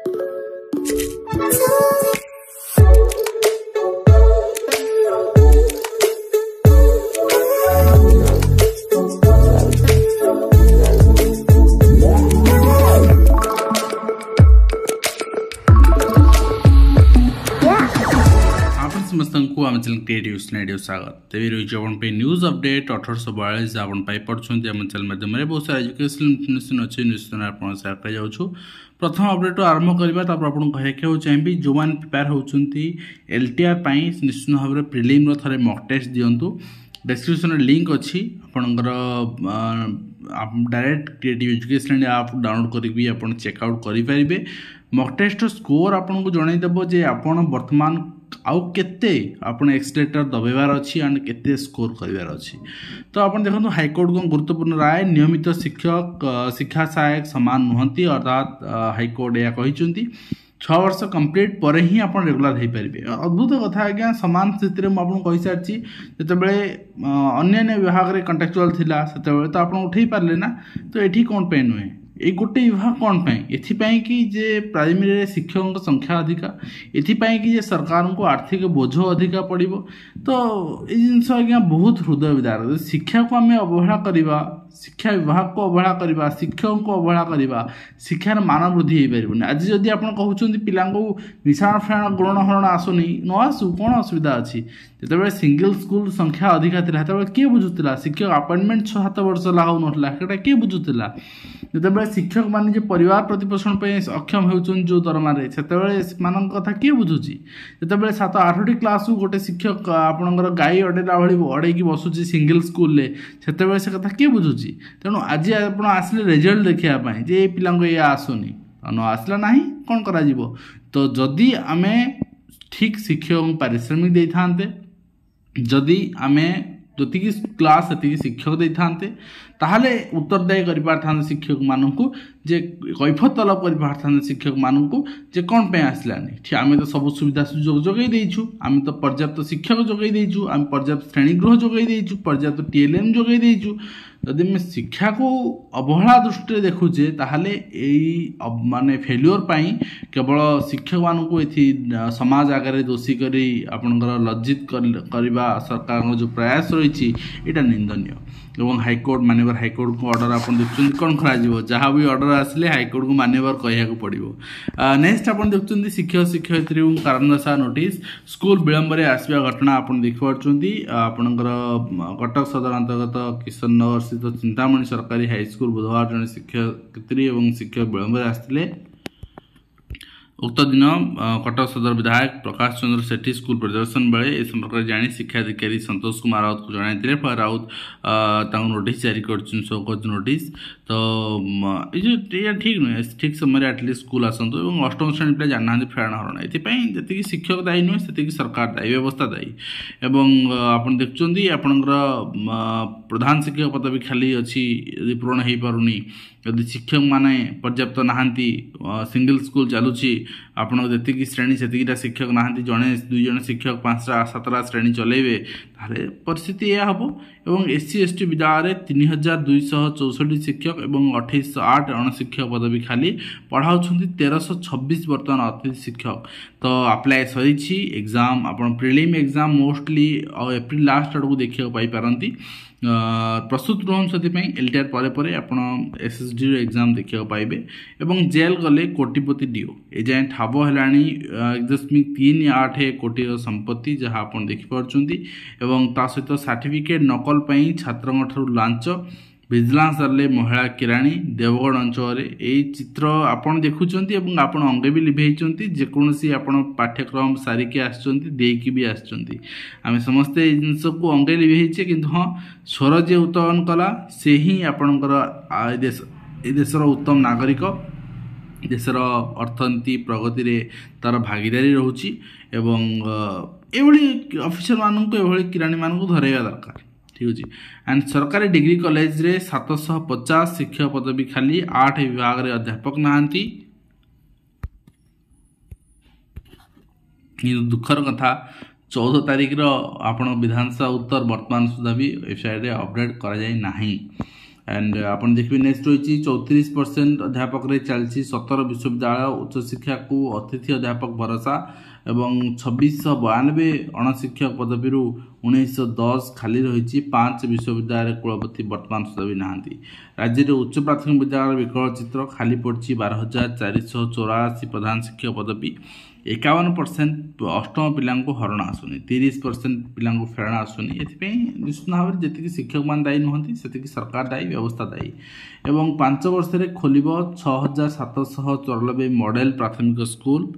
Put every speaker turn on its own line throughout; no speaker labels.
समस्त को आम चैनल क्रिएटिव स्टूडियो स्वागत तेज रही अपन न्यूज अपडेट 1842 आपन पाई पड़छंती आम चैनल माध्यम रे बहुत सारा एजुकेशनल इन्फॉर्मेशन अच्छे निश्चित आपन शेयर कर जाउछु। प्रथम अपडेट आरंभ करबा तापर आपन कहे के चाहिए जो मैंने प्रिपेयर होउछंती एलटीआर पाई निश्चित भाव में प्रिलिम रो थरे मॉक टेस्ट दियंतु। डिस्क्रिप्शन लिंक अच्छी आपनकर direct creative education app download करके आप चेकआउट करेंगे। मॉक टेस्ट स्कोर आपको जनईदेव जे आपन वर्तमान आउ केते आपण एक्सलेटर दबाइबार अच्छी एंड केते स्कोर करिवार अच्छी। तो आपण देखो हाईकोर्ट को गुरुत्वपूर्ण राय नियमित शिक्षक शिक्षा सहायक समान नुहंती अर्थात हाईकोर्ट या कहिचंती 6 वर्ष कंप्लीट पर ही आप रेगुलर हो पारे। अद्भुत कथा आज्ञा सामान स्थिति में आपको कही सारी जिते अन्य विभाग में कंट्राक्चुअल थिला सेते तो आप उठे पारे ना। तो ये कौन पे नुहे ये गोटे विभाग कौन पाई कि जे प्राइमरी शिक्षकों संख्या अधिका एथिपाई कि जे सरकार को आर्थिक बोझ अधिका पड़ो। तो ये जिनस आज्ञा बहुत हृदय विदार शिक्षा को आम अवहेला करवा शिक्षा विभाग को अवहेला करवा शिक्षकों को अवहेला करवा शिक्षार मान वृद्धि हो पारन। आज जदि आप कहते पिला मिशाण फ्राण ग्रहण आसुनी न आसू कौन असुविधा अच्छी जिते सिंगल स्कूल संख्या अधिका था किए बुझुला शिक्षक अपॉइंटमेंट 6-7 वर्ष ला हो ना किए बुझुला जिते शिक्षक मैंने परिवार प्रतिपोषण अक्षम होती जो दरमारे से कथा किए बुझुची जिते 7-8टी क्लास गोटे शिक्षक आपणकर गाई अड़ेला भाई अड़ेकी बसुची सिंगल स्कूल से कथा किए बुझुची। तेणु आज आप आसिले रिजल्ट देखापी जे पिला ये आसुनी न आसला ना कौन करा तो जदि आम ठीक शिक्षक पारिश्रमिक दे था जदि आम जी क्लास से शिक्षक दे था ताहले उत्तरदायी कर पार शिक्षक मानू जे कैफत तलब कर पार शिक्षक मानू जे कौन पे आसलानी आम तो सब सुविधा सुजोग जोगई देचु आम तो पर्याप्त शिक्षक जोगई देचु आम पर्याप्त श्रेणीगृह जोगई देचु पर्याप्त टीएलएम जोगई देचु। जदि मैं शिक्षा को अवहेला दृष्टि देखुचे ताहले यही माने फेल्योर पाई केवल शिक्षक मानू ये समाज आगे दोषी करी आपनकर लज्जित करवा सरकार जो प्रयास रही है निंदनीय। एवं हाईकोर्ट मानवर हाईकोर्ट को ऑर्डर आप देखते कौन कर जहाँ भी ऑर्डर आसिले हाईकोर्ट को मानवर कहू पड़ो। नेक्स्ट आप देखते शिक्षक शिक्षयित्री कारण दर्शा नोटिस स्कूल विलंब में आसवा घटना आप देखिपी आपणकर कटक सदर अंतर्गत किशन नगर स्थित चिंतामणि सरकारी हाईस्कूल बुधवार जन शिक्षयित्री और शिक्षक विलंब में आसते। उक्त दिन कटक सदर विधायक प्रकाश चंद्र सेठी स्कूल परिदर्शन बेले ए संपर्क में जानी शिक्षा अधिकारी संतोष कुमार राउत को जन फल राउत नोटिस जारी कर शोकज नोटिस। तो ये ठीक नुहे ठीक समय एटलिस्ट स्कूल आसतु और अष्टम श्रेणी पिला जाना फेराण हरण ये शिक्षक दायी नुहे से सरकार दायी व्यवस्था दायी। एवं आप देखुं आपणकर प्रधान शिक्षक पद भी खाली अच्छी यदि पूरण हो पारुनी यदि शिक्षक माने पर्याप्त नहांती सिंगल स्कूल चलुची आपन जी श्रेणी से शिक्षक नहांती जड़े 2 जन शिक्षक 5-7टा श्रेणी चलेबे ताले परिस्थिति यह हम। एवं SC ST विद्यालय 3264 शिक्षक और 2808 अणशिक्षक पद भी खाली पढ़ाऊँ 1326 बर्तमान अतिथि शिक्षक। तो अप्लाई सरी एग्जाम आप prelim exam mostly April last आड़ को देखा पाई प्रस्तुत रुहन से एलटीआर पर आप SSD एग्जाम देखा पाइबे। एवं जेल गले कोटिपति डीओ ए जाए ठाब है 1.38 कोटी संपत्ति जहाँ आप देखिपुंट एवं ता सहित सर्टिफिकेट नकल छात्र लांच विजिलेंस दाले महिला किराणी देवगढ़ अंचल ये चित्र आपड़ देखुंट आप अंगे भी लिभेइचंती जेकोसी आप पाठ्यक्रम सारिके आसकी भी आम समस्ते जिनस को अंगे लिभेइचे कि हाँ स्वर जे उत्तोलन कला से ही आपणकर देशर उत्तम नागरिक देशर अर्थनीति प्रगति रे तार भागीदारी रोची। एवं ये ऑफिसर मानक ये किराणी मानक धरवा दरकार ठीक अच्छे। एंड सरकारी डिग्री कॉलेज रे 750 शिक्षक पद भी खाली 8 विभाग रे अध्यापक नहांती। दुखर कथा 14 तारिख आपण विधानसभा उत्तर वर्तमान सुधा भी वेबसाइट रे अपडेट करा जाय नाही। एंड आपन देखिए नेक्स्ट रही 34% अध्यापक रे चलती 17 विश्वविद्यालय उच्च शिक्षा को अतिथि अध्यापक भरोसा एवं 2692 अणशिक्षक पदवी 1910 खाली रही 5 विश्वविद्यालय कुलपति वर्तमान सुधा भी नहांती। राज्य में उच्च प्राथमिक विद्यालय विकल चित्र खाली पड़ी 12,484 प्रधान शिक्षक पदवी 51% अष्टम पिला हरण आसुनी 30% पिला फेरण आसुनी निश्चित भाव में जी शिक्षक मान दायी नुहति से सरकार दायी व्यवस्था दायी एवं 5 वर्ष में खोल 6,794 मॉडल प्राथमिक स्कूल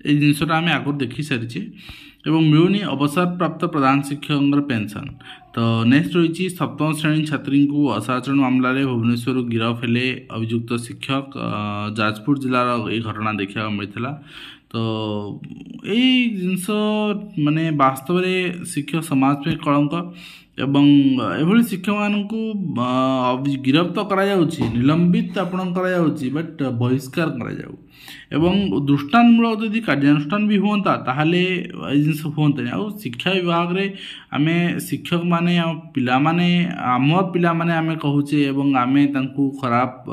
ये जिनसा आम आगुरी देखी सारी एवं मिलूनी अवसर प्राप्त प्रधान शिक्षक पेंशन। तो नेक्स्ट रही 7म श्रेणी छात्री को असाचरण मामलें भुवनेश्वर गिरफ हेले अभियुक्त शिक्षक जाजपुर जिलार ये घटना देखा मिलता। तो यही जिनस माने वास्तव में शिक्षक समाज में कलंक एवं एभली शिक्षक मानू गिरफ्त तो करा निलंबित आपण करा बट बहिष्कार करा एवं दृष्टान्तमूलक यदि कार्यानुष्ठान भी हुआ ताहले जिनस हुए आ शिक्षा विभाग रे आमे शिक्षक माने पिला माने आम पिला माने आमे कहूचे एवं आमे तांकु खराब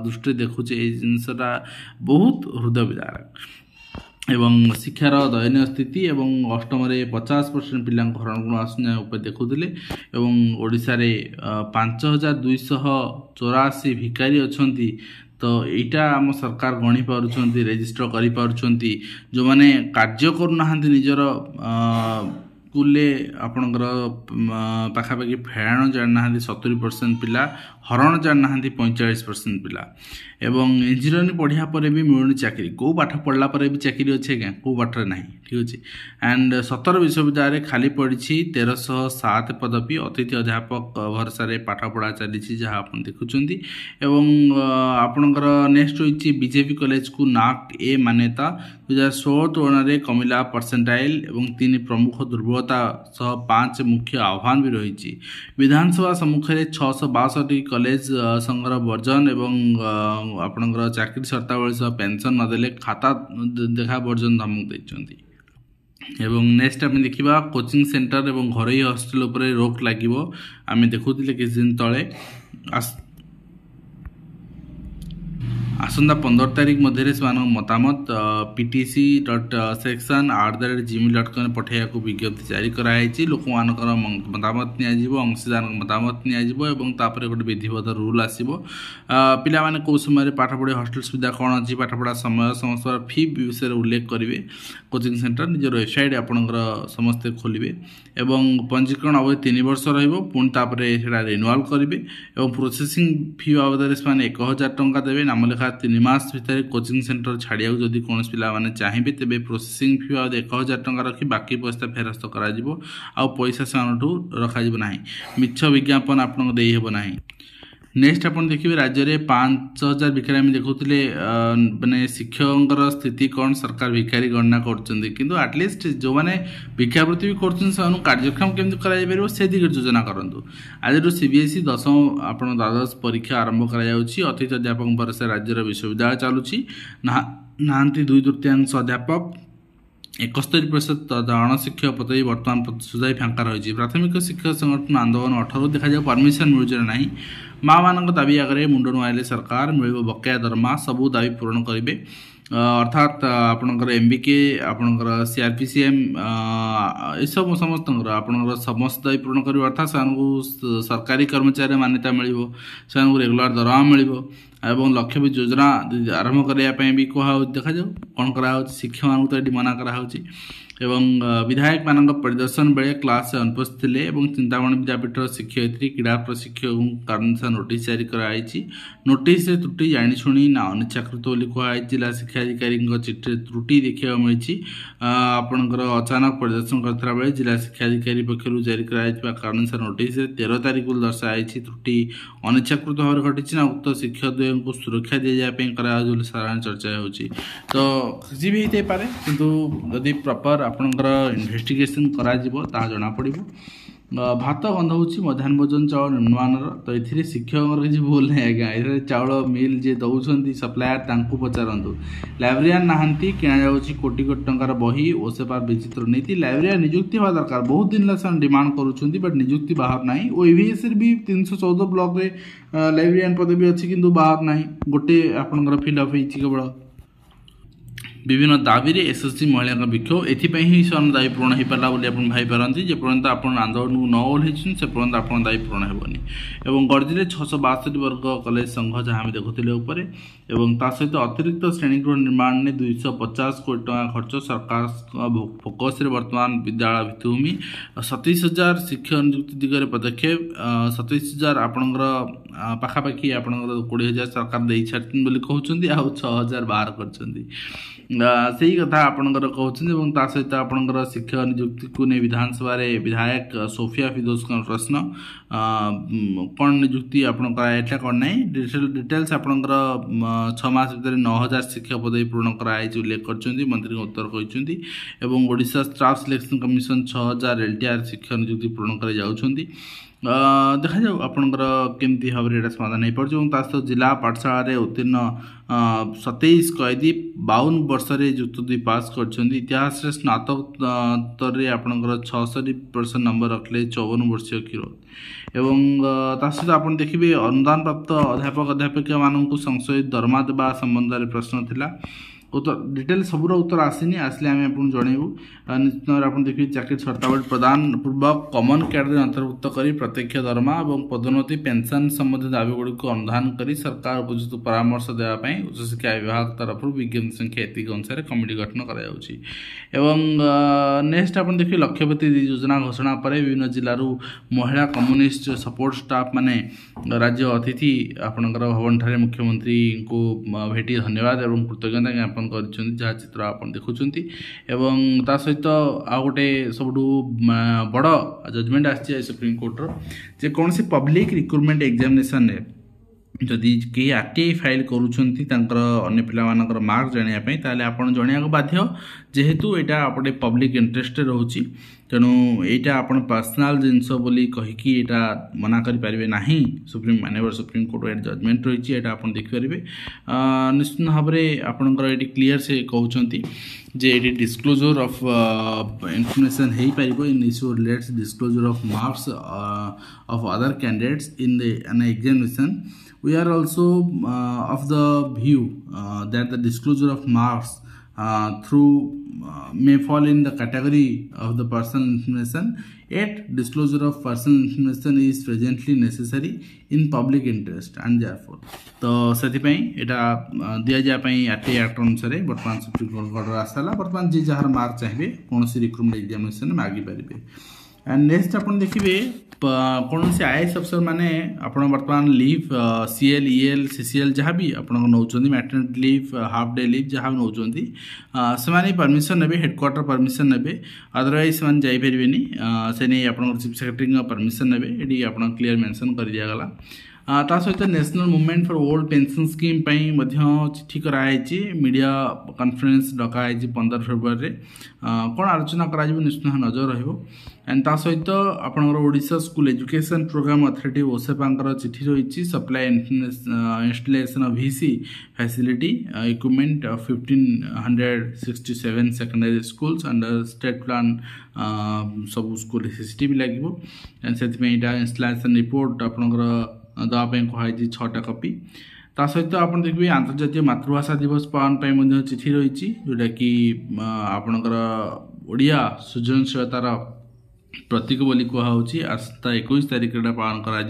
दृष्टि देखुचे ए जिनसटा बहुत हृदय विदारक एवं शिक्षार दयनीय स्थिति एवं अष्टम 50% पिला हरण गुण आसुना उपर देखुले एवं ओडिशा रे 5,284 भिकारी अछंती। तो यहाँ आम सरकार गणी पार्टी रेजिस्टर कर पार्टी जो मैंने कार्य करना निजर स्कूल आपणकर पाखापाखि फेराण जाना 70% पिला हरण जाना 45% पिला एवं इंजीनियरिंग पढ़िया पर भी मिलूनी चाकरी कौ पाठ पढ़ला पर भी चाकरी अच्छे क्या कौ पाठर ना ठीक अच्छे एंड 17 विश्वविद्यालय खाली पड़ी 1307 पदवी अतिथि अध्यापक भरसा पाठ पढ़ा चली जहाँ आप देखुं एवं आपणकर नेक्स्ट रही बीजेपी कॉलेज को नाक ए मान्यता 2016 तुलन कमिला परसेंटाइल एवं 3 प्रमुख दुर्बलता सह 5 मुख्य आह्वान भी रही विधानसभा सम्मुखें 662 कॉलेज संघर वर्जन एवं आपणकर चाकरी शर्तावली सह पेंशन नदेले खाता देखा वर्जन धमक देइछन्ती एवं नेक्स्ट आम देखा कोचिंग सेंटर एवं घरोई हॉस्टल उपरे रोक लगे आम देखुले किछ दिन तले आसंता 15 तारीख मध्य मतामत ptc.section@gmail.com पठाइया विज्ञप्ति जारी कराई लोक मानकर मतामत नियाजिबो अंशदान मतामत नियाजिबो एवं तापर गोटे विधिवत रूल आसीबो पिला माने को समय पाठ पढ़े हॉस्टल सुविधा कौन अच्छी पाठ पढ़ा समय समस्त फी विषय उल्लेख करेंगे कोचिंग सेंटर निजर वेबसाइट आपणकर समस्ते खोलिए एवं पंजीकरण अवधि 3 वर्ष रुणी से रिन्यूआल करेंगे और प्रोसेसिंग फी बाबद से 1,000 टंका देवे नामलेखा 3 मास भीतर कोचिंग सेंटर छाड़िया जदि कौन पिला माने चाहिए तेज प्रोसेसिंग फी बाबद 1,000 टंका रखी बाकी पैसा फेरस्त कर पैसा से रखा मिछ विज्ञापन आपको देहब ना। नेक्स्ट आप देखिए राज्य में 5,000 भिखारी आम देखुले माने शिक्षकों स्थिति कौन सरकार भिखारी गणना कर आटलिस्ट जो मैंने भिक्षावृत्ति भी कर कार्यक्रम केमती कर से दिगरे योजना करूँ आज सीबीएसई 10वीं आप द्वादश परीक्षा आरंभ कर अतिथि अध्यापक भरोसा राज्यर विश्वविद्यालय चलुची नहांती 2/3 अध्यापक 71% अणशिक्षक पदवी वर्तमान सुधा फांका रही प्राथमिक शिक्षक संगठन आंदोलन 18 देखा परमिशन मिलूचे ना माँ मान दाबी आगे मुंड नुआले सरकार मिल बकाया दरमा सबू दाबी पूरण करेंगे अर्थात आपणकर एमबीके आपणकर सीआरपीसीएम ये सब समस्त आपणकर समस्त दाबी पूरण कर अर्थात से सरकारी कर्मचारी मान्यता मिल से रेगुलर दरमा मिल एवं लक्ष्य भी योजना आरंभ करने भी कह देखा कौन कर शिक्षक मान तो ये मना कराऊँ एवं विधायक मान परिदर्शन बेले क्लास से अनुपस्थित थे चिंतामणि विद्यापीठ शिक्षयित्री क्रीड़ा प्रशिक्षक कारण से नोटिस जारी कराई नोटिस त्रुटि जाशुणी ना अनिच्छाकृत कहलाई जिला शिक्षाधिकारी चिठी त्रुटि देखा मिली आपणकर अचानक परिदर्शन करता बेले जिला शिक्षाधिकारी पक्षर जारी कारण से नोटिस 13 तारीख को दर्शाई त्रुटि अनिच्छाकृत भाव घटी उक्त शिक्षक को सुरक्षा दी जाए साधारण चर्चा होती तो किसी भी होते पारे किंतु यदि प्रॉपर आपणकर इन्वेस्टिगेशन करा जना पड़ो भात गंध होची मध्याह्न भोजन चाउल निम्नमानर तो ए शिक्षक किसी भूल नहीं आज्ञा ये चाउल मिल जे दौरान सप्लायर तांकु पचारतु लाइब्रेरियन नहांती किणा जाउची कोटी कोटी टंकार बही ओसेपार विचित्र नीति लाइब्रेरियन नियुक्ति हवा दरकार बहुत दिन ला डिमांड करुछंती बट नियुक्ति बाहर नाही ओ ईवीएस भी 314 ब्लॉक रे लाइब्रेरियन पदवी अच्छी किंतु बाहर नाही गोटे आपनकर फिलअप होईची केवल विभिन्न दाबी एसएससी महिला विक्षोभ एथपाई ही से दाबी पूरण हो पारा बोली आप भाईपारती जेपर्यंत आप आंदोलन को न ओह्लैन से पर्यंत आप दाबी पूरण हेनी और गर्जी 662 वर्ग कॉलेज संघ जहाँ देखुले उपर एवं ता सहित अतिरिक्त श्रेणीगृह निर्माण में 250 कोटी टका खर्च सरकार फोकस बर्तमान विद्यालय भित्तिभूमि 27,000 शिक्षक नियुक्ति दिगरे पदक्षेप 27,000 आपणकर पाखापाखि आपणकर 20,000 सरकार दे छाड़ी बोली कहते आ 6,000 बाहर कर से कथा आपणकर कहते सहित आपणकर शिक्षक नियुक्ति को नहीं विधानसभा विधायक सोफिया फिदोस प्रश्न कौन नियुक्ति आपण कराइला कौन ना डिटेल्स आपणकर 6 मास भर 9,000 शिक्षक पदवी पूर्ण कराई उल्लेख कर मंत्री उत्तर कहते Odisha staff selection commission 6,000 LTR शिक्षक नियुक्ति पूर्ण कर जाउछंती देखा जाऊ आपणकर केमती भाव में समाधान हो पार्छ जिला पाठशाला उत्तीर्ण 27 कैदी 52 वर्ष युक्त 2 पास कर इतिहास स्नातकोत्तर आपणकर 66% नंबर रखले 54 वर्षीय क्षीरोद एवं सहित आप देखिए अनुदान प्राप्त अध्यापक अध्यापिका मानक संशोधित दरमा देवा संबंध में प्रश्न थिला उत्तर डिटेल सबूर उत्तर आसनी आसले आम आपको जनइबू निश्चित भाव आप देखिए चाकरी शर्तावली प्रदान पूर्वक कमन कैडर अंतर्भुक्त कर प्रत्यक्ष दरमा और पदोन्नति पेंशन संबंधी दाबी गुड़ी अनुधान कर सरकार उपयुक्त परामर्श देवाई उच्चशिक्षा विभाग तरफ विज्ञप्ति संख्या एतिक अनुसार कमिटी गठन कर नेक्स्ट आप देखिए लक्ष्यवती योजना घोषणा पर विभिन्न जिलूर महिला कम्युनिस्ट सपोर्ट स्टाफ माने राज्य अतिथि आपणकर भवन ठारे मुख्यमंत्री को भेटी धन्यवाद और कृतज्ञता ज्ञापन जहाँ चित्र आप देखुंट एवं ता सहित आ गोटे सब बड़ जजमेंट आसी सुप्रीम कोर्टर जे कौन सी पब्लिक रिक्रुटमेंट एग्जामिनेशन जदि कहीं आरटीआई फाइल करुँच अन्य पिलामानकर मार्क जानापी ताले आप जन बाध्य जेहेतु यहाँ आपटे पब्लिक इंटरेस्ट रोचे तेणु यहाँ आप पर्सनाल जिनस बोली कहीकि यहाँ मना करें ना सुप्रीम मानव सुप्रीम कोर्ट जजमेंट रही है आप देखिपारे निश्चित भाव में आपंकर ये क्लीयर से कहते जे ये डिस्क्लोजर ऑफ इनफॉरमेशन हो पार in issue relates disclosure of marks of other candidates in an examination we are also of the view that the disclosure of marks through may fall in the category of the personal information, yet disclosure of personal information is presently necessary in public interest and therefore तो से दि जाए RTI act अनुसार बर्तमान supreme court आसाला बर्तमान जी jar mark चाहिए कौन recruitment examination मागी पारे एंड नेक्स्ट आप देखिए कौन से आईएएस अफसर माने आपण बर्तमान लीव सीएल ईएल सीसीएल जहाँ भी आप नौकरी maternity leave half day leave जहाँ भी नौकरी से परमिशन ने हेडक्वार्टर परमिशन ने अदरवाइज से जापरें से नहीं आप चीफ सेक्रेटरी परमिशन ने ये आप क्लीयर मेंशन कर दिगला ता सहित national movement for old pension scheme चिठी कराई मीडिया कॉन्फ्रेंस डकाई 15 फेब्रुआरी कौन आलोचना करा निश्चित नजर रही एंड ता सहित आपनकर Odisha school education programme authority ओसेपांकर चिठी रही supply installation of VC facility equipment 1567 secondary schools under state plan सब स्कूल सीसीटीवी लगे एंड से इंस्टॉलेशन रिपोर्ट आपनकर दवाई कहुई 6टा कॉपी ता सहित आप देखिए अंतर्जातीय मातृभाषा दिवस पालन चिठी रही जोटा कि आपणकर ओडिया सृजनशीलतार प्रतीक बोली कहुच्छी आस्था 21 तारिख पालन करा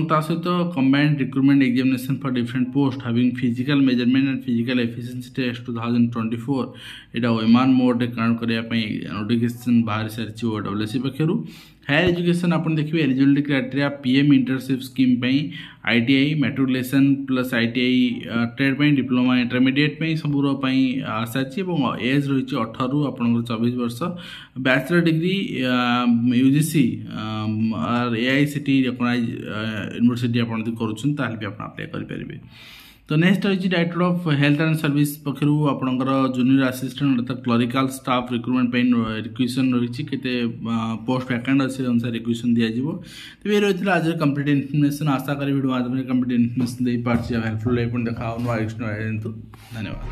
ता सहित combined recruitment examination for different post having physical measurement and physical efficiency test 2024 यहाँ ओएमआर मोड काउंट करने नोटिफिकेशन बाहर सारी ओडब्ल्यूएससी पक्षर हायर एजुकेशन आप देखिए eligibility criteria PM internship scheme ITI matriculation plus ITI trade diploma intermediate सब आसाची age रही 18 रु आप 24 वर्ष bachelor degree UGC AICTE recognise university आप करें भी आप अप्लाई करेंगे तो नेक्स्ट रही director of health and service पक्षर आपंकर जूनियर असिस्टेंट अर्थात क्लरिकल स्टाफ रिक्रुटमेंट रिक्वेशन रही पोस्ट वैकेंट अच्छे अनुसार रिक्वेशन दिज्व तो ये रही आज कंप्लीट इनफर्मेशन आशा करी वीडियो माध्यम कंप्लीट इनफर्मेशन दे पार्टी हेल्पफुल देखा धन्यवाद।